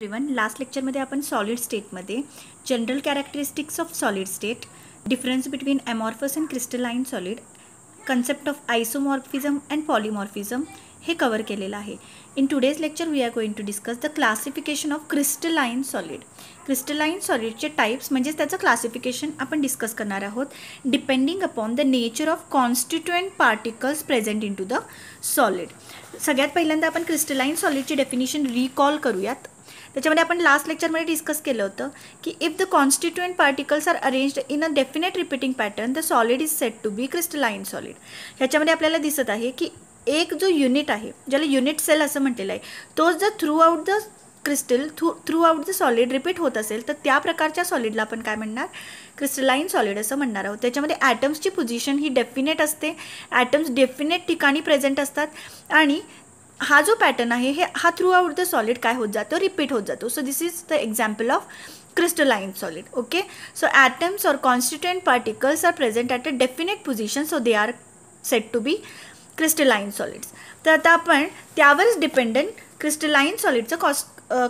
Everyone, last लेक्चरमध्ये आपण solid स्टेटमध्ये general characteristics of solid state, difference between amorphous and crystalline solid, concept of isomorphism and polymorphism हे cover केलेलं आहे. In today's lecture we are going to discuss the classification of crystalline solid. Crystalline सॉलिडचे types म्हणजेच त्याचं classification आपण discuss करणार आहोत, depending upon the nature of constituent particles present in to the solid. सगळ्यात पहिल्यांदा आपण क्रिस्टलाइन सॉलिडची डेफिनेशन रिकॉल करूयात. त्याच्यामध्ये आपण लास्ट लेक्चरमध्ये डिस्कस केलं होतं की if the constituent particles are arranged in a definite repeating pattern the solid is set to be crystalline solid. ह्याच्यामध्ये आपल्याला दिसत आहे की एक जो युनिट आहे, ज्याला युनिट सेल असं म्हटलेलं आहे, तो जर through out the crystal through out the solid repeat होत असेल तर त्या प्रकारच्या सॉलिडला आपण काय म्हणणार, क्रिस्टलाइन सॉलिड असं म्हणणार आहोत. त्याच्यामध्ये ॲटम्सची पोझिशन ही डेफिनेट असते, ॲटम्स डेफिनेट ठिकाणी प्रेझेंट असतात आणि हा जो पॅटर्न आहे हा थ्रू आउट द सॉलिड काय होत जातो, रिपीट होत जातो. So this is the example of crystalline solid. Okay, so atoms or constituent particles are present at a definite position, so they are said to be crystalline solids. तर आता आपण त्यावरच dependent crystalline सॉलिडचं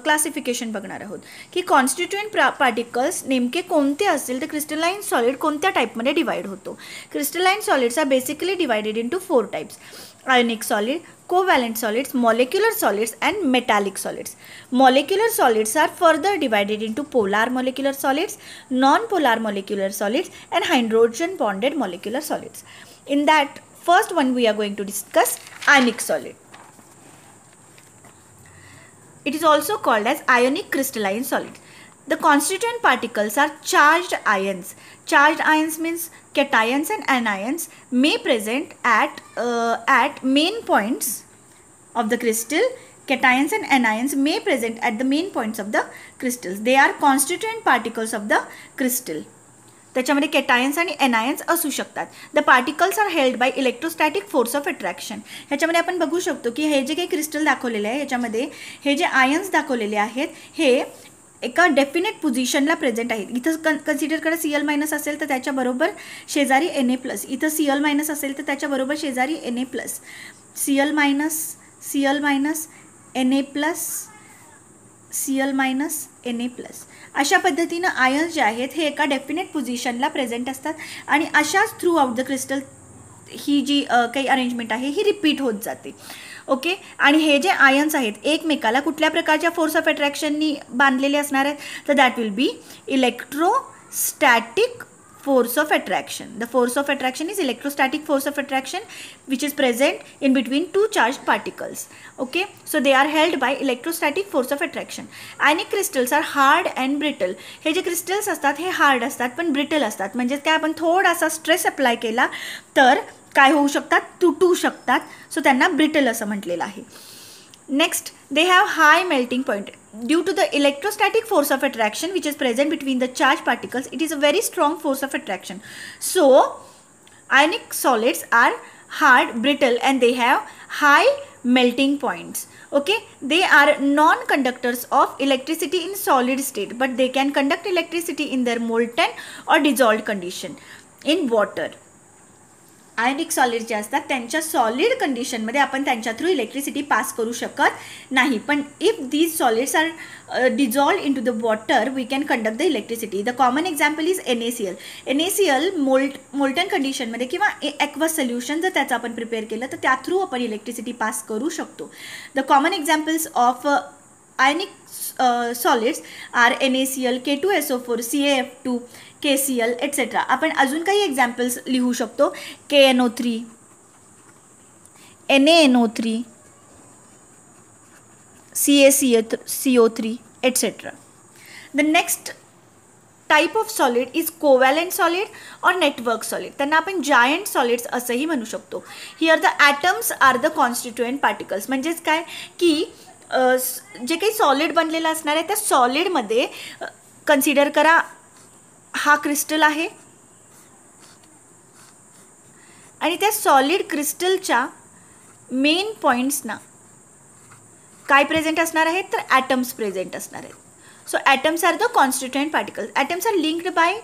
classification बघणार आहोत की constituent particles नेमके कोणते असतील तर क्रिस्टलाइन सॉलिड कोणत्या टाईपमध्ये डिवाइड होतो. Crystalline solids are basically divided into 4 types: ionic solid, covalent solids, molecular solids and metallic solids. Molecular solids are further divided into polar molecular solids, non-polar molecular solids and hydrogen bonded molecular solids. In that first one we are going to discuss ionic solid. It is also called as ionic crystalline solid. The constituent particles are charged ions. Charged ions means cations and anions may present at main points of the crystal. Cations and anions may present at the main points of the crystals. They are constituent particles of the crystal. त्याच्यामध्ये कॅटायन्स आणि anions असू शकतात. The particles are held by electrostatic force of attraction. ह्याच्यामध्ये आपण बघू शकतो की हे जे काही क्रिस्टल दाखवलेले आहे ह्याच्यामध्ये हे जे आयन्स दाखवलेले आहेत हे एका डेफिनेट पोझिशनला प्रेझेंट आहेत. इथं कन्सिडर करा Cl- असेल तर त्याच्याबरोबर शेजारी Na+, इथं Cl- असेल तर त्याच्याबरोबर शेजारी Na+, Cl-, Na+, Cl-, Na+. अशा पद्धतीनं आयन्स जे आहेत हे एका डेफिनेट पोझिशनला प्रेझेंट असतात आणि अशाच थ्रू आउट द क्रिस्टल ही जी काही अरेंजमेंट आहे ही रिपीट होत जाते. ओके, आणि हे जे आयन्स आहेत एकमेकाला कुठल्या प्रकारच्या फोर्स ऑफ अट्रॅक्शननी बांधलेले असणार आहेत तर that will be electrostatic force of attraction. The force of attraction is electrostatic force of attraction which is present in between two charged particles. Okay, so they are held by electrostatic force of attraction. Ionic crystals are hard and brittle. हे जे crystals असतात हे hard असतात पण brittle असतात. म्हणजे काय, आपण थोडासा स्ट्रेस अप्लाय केला तर काय होऊ शकतात, तुटू शकतात. सो त्यांना ब्रिटल असं म्हटलेलं आहे. Next, they have high melting point. Due to the electrostatic force of attraction which is present between the charged particles, it is a very strong force of attraction. So, ionic solids are hard, brittle and they have high melting points. Okay, they are non-conductors of electricity in solid state, but they can conduct electricity in their molten or dissolved condition in water. Ionic solid जे असतात त्यांच्या solid कंडिशनमध्ये आपण त्यांच्या through electricity pass करू शकत नाही. पण if these solids are dissolve in to the water we can conduct the electricity. The common example is NaCl. NaCl molten कंडिशनमध्ये किंवा ॲक्वस सोल्युशन जर त्याचं आपण प्रिपेअर केलं तर त्या थ्रू आपण इलेक्ट्रिसिटी पास करू शकतो. The common examples of ionic solids are NaCl, K2SO4, CaF2, KCl etc. आपण अजून काही एक्झाम्पल्स लिहू शकतो. KNO3, NaNO3, CaCO3 etc. The next type of solid is covalent solid or network solid. त्यांना आपण giant solids असंही म्हणू शकतो. Here the atoms are the constituent particles. म्हणजेच काय की जे काही सॉलिड बनलेलं असणार आहे त्या सॉलिडमध्ये कन्सिडर करा हा क्रिस्टल आहे आणि त्या सॉलिड क्रिस्टलच्या मेन पॉईंट्सना काय प्रेझेंट असणार आहेत तर ॲटम्स प्रेझेंट असणार आहेत. So atoms are the constituent particles. Atoms are linked by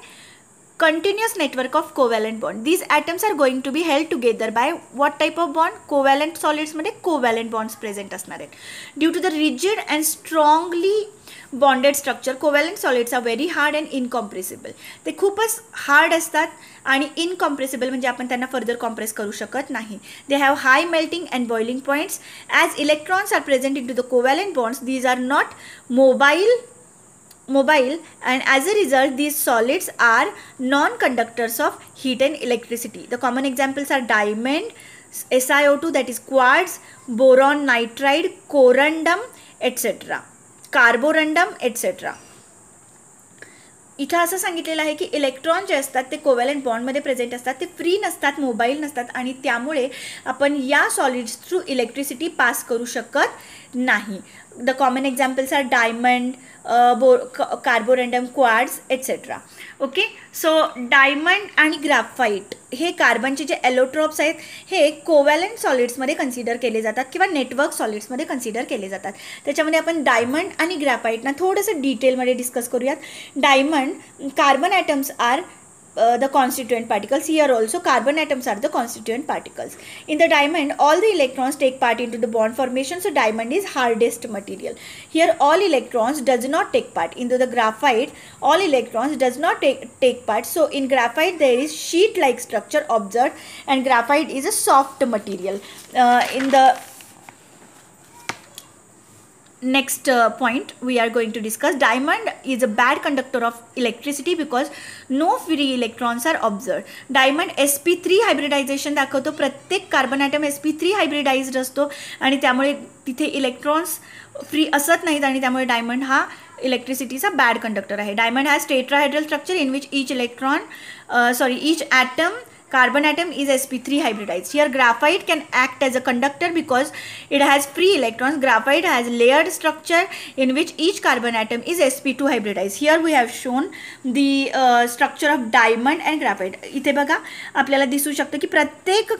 continuous network of covalent bond. These atoms are going to be held together by what type of bond? Covalent solids मध्ये covalent bonds present असणार आहेत. Due to the rigid and strongly bonded structure. Covalent solids are very hard and incompressible. ते खूपच hard असतात आणि incompressible म्हणजे आपण त्यांना फर्दर कॉम्प्रेस करू शकत नाही. They have high melting and boiling points. As electrons are present in to the covalent bonds, these are not mobile and as a result these solids are non-conductors of heat and electricity. The common examples are diamond, SiO2 that is quartz, boron nitride, corundum etc., carborundum etc. इथं असं सांगितलेलं आहे की electron जे असतात ते covalent बॉन्डमध्ये present असतात, ते फ्री नसतात, मोबाईल नसतात आणि त्यामुळे आपण या सॉलिड्स थ्रू इलेक्ट्रिसिटी पास करू शकत नाही. The common examples are diamond, carborundum, quartz etcetera. Okay, so diamond आणि ग्राफाईट हे कार्बनचे जे एलोट्रॉप्स आहेत हे कोव्हॅलंट सॉलिड्समध्ये कन्सिडर केले जातात किंवा नेटवर्क सॉलिड्समध्ये कन्सिडर केले जातात. त्याच्यामध्ये आपण डायमंड आणि ग्राफाईटना थोडंसं डिटेलमध्ये डिस्कस करूयात. Diamond, carbon atoms are the constituent particles. Here also carbon atoms are the constituent particles. In the diamond all the electrons take part into the bond formation, so diamond is hardest material. Here all electrons does not take part. Into the graphite all electrons does not take part, so in graphite there is sheet like structure observed and graphite is a soft material. In the next point we are going to discuss, diamond is a bad conductor of electricity because no free electrons are observed. Diamond sp3 hybridization दाखवतो. प्रत्येक carbon item sp3 hybridised असतो आणि त्यामुळे तिथे electrons free असत नाहीत आणि त्यामुळे डायमंड हा इलेक्ट्रिसिटीचा बॅड कंडक्टर आहे. Diamond has tetrahedral structure in which each atom, carbon atom is sp3 hybridized. Here graphite can act as a conductor because it has free electrons. Graphite has layered structure in which each carbon atom is sp2 hybridized. Here we have shown the structure of diamond and graphite. इथे बघा आपल्याला दिसू शकतं की प्रत्येक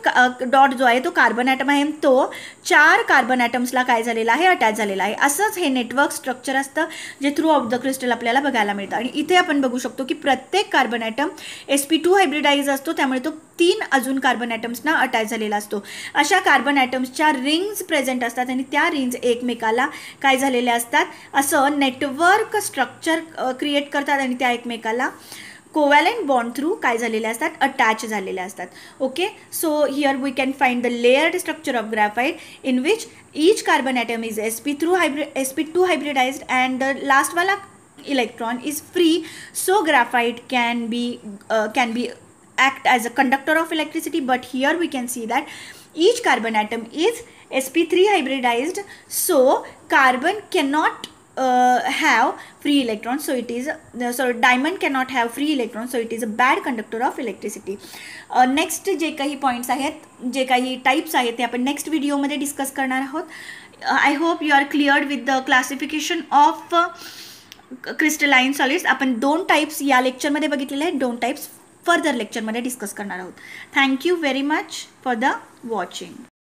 dot जो आहे तो कार्बन ॲटम आहे, तो 4 कार्बन ॲटम्सला काय झालेला आहे, अटॅच झालेला आहे. असंच हे नेटवर्क स्ट्रक्चर असतं जे थ्रू आउट द क्रिस्टल आपल्याला बघायला मिळतं. आणि इथे आपण बघू शकतो की प्रत्येक कार्बन ॲटम sp2 हायब्रिडाइज असतो, त्यामुळे तो 3 अजून कार्बन ॲटम्सना अटॅच झालेला असतो. अशा कार्बन ॲटम्सच्या रिंग्स प्रेझेंट असतात आणि त्या रिंग्स एकमेकाला काय झालेल्या असतात, असं नेटवर्क स्ट्रक्चर क्रिएट करतात आणि त्या एकमेकाला कोव्हॅलंट बॉन्ड थ्रू काय झालेले असतात, अटॅच झालेले असतात. Okay, so here we can find the layered structure of graphite in which each carbon atom is sp2 hybridized and the last wala electron is free, so graphite can be act as a conductor of electricity. But here we can see that each carbon atom is sp3 hybridized, so carbon cannot have free electrons, so it is diamond cannot have free electrons, so it is a bad conductor of electricity. Next जे काही points आहेत, जे काही types आहेत ते आपण next व्हिडिओमध्ये discuss करणार आहोत. I hope you are cleared with the classification of crystalline solids. आपण 2 टाईप्स या लेक्चरमध्ये बघितलेले आहेत, 2 टाईप्स फर्दर लेक्चरमध्ये डिस्कस करणार आहोत. Thank you very much for the watching.